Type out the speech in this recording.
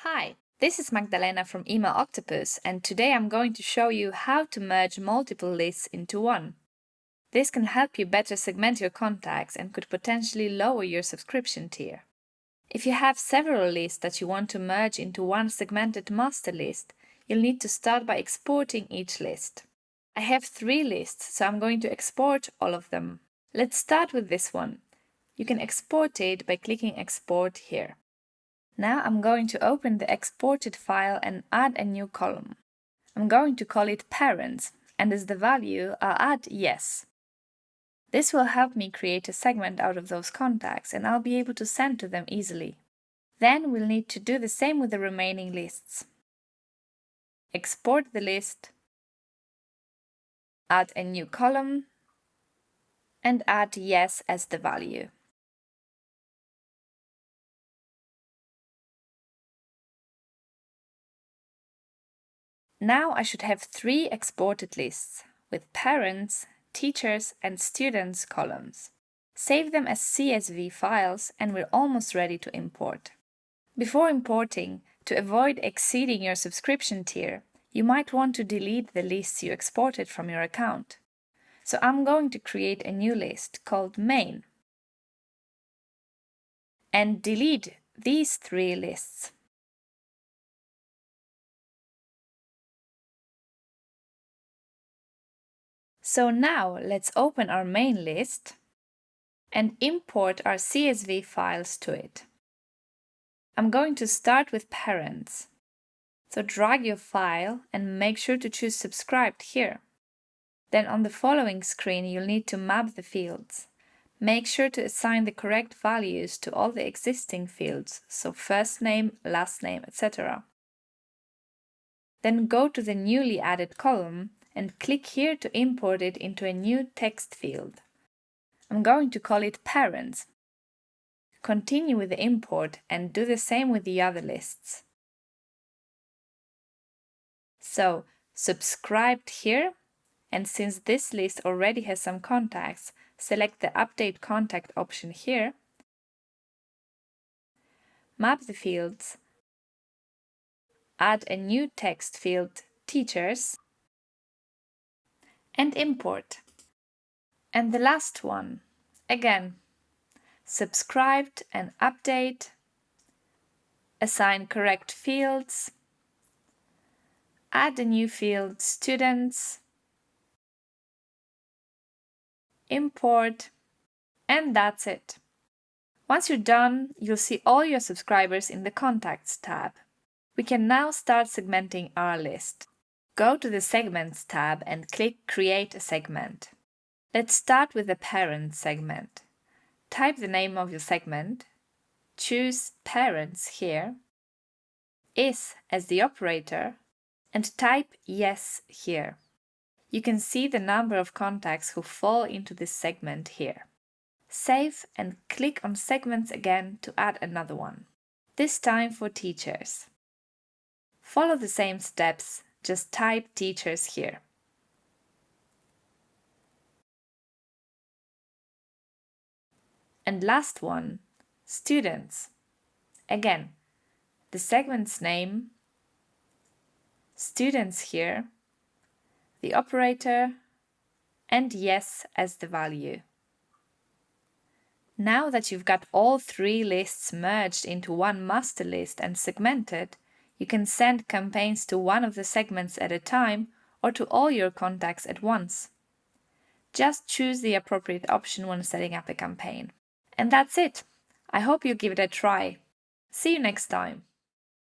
Hi, this is Magdalena from Email Octopus, and today I'm going to show you how to merge multiple lists into one. This can help you better segment your contacts and could potentially lower your subscription tier. If you have several lists that you want to merge into one segmented master list, you'll need to start by exporting each list. I have 3 lists, so I'm going to export all of them. Let's start with this one. You can export it by clicking Export here. Now I'm going to open the exported file and add a new column. I'm going to call it Parents, and as the value, I'll add Yes. This will help me create a segment out of those contacts, and I'll be able to send to them easily. Then we'll need to do the same with the remaining lists. Export the list, add a new column, and add Yes as the value. Now I should have 3 exported lists, with parents, teachers, and students columns. Save them as CSV files and we're almost ready to import. Before importing, to avoid exceeding your subscription tier, you might want to delete the lists you exported from your account. So I'm going to create a new list called Main and delete these 3 lists. So now let's open our main list and import our CSV files to it. I'm going to start with Parents. So drag your file and make sure to choose Subscribed here. Then on the following screen you'll need to map the fields. Make sure to assign the correct values to all the existing fields, so first name, last name, etc. Then go to the newly added column and click here to import it into a new text field. I'm going to call it Parents. Continue with the import and do the same with the other lists. So, subscribed here, and since this list already has some contacts, select the Update Contact option here, map the fields, add a new text field, Teachers, and import. And the last one, again, subscribed and update, assign correct fields, add a new field, Students, import, and that's it. Once you're done, you'll see all your subscribers in the Contacts tab. We can now start segmenting our list. Go to the Segments tab and click Create a segment. Let's start with the Parents segment. Type the name of your segment, choose Parents here, is as the operator, and type Yes here. You can see the number of contacts who fall into this segment here. Save and click on Segments again to add another one, this time for Teachers. Follow the same steps, just type Teachers here. And last one, Students. Again, the segment's name, Students here, the operator, and Yes as the value. Now that you've got all 3 lists merged into one master list and segmented, you can send campaigns to one of the segments at a time or to all your contacts at once. Just choose the appropriate option when setting up a campaign. And that's it. I hope you give it a try. See you next time.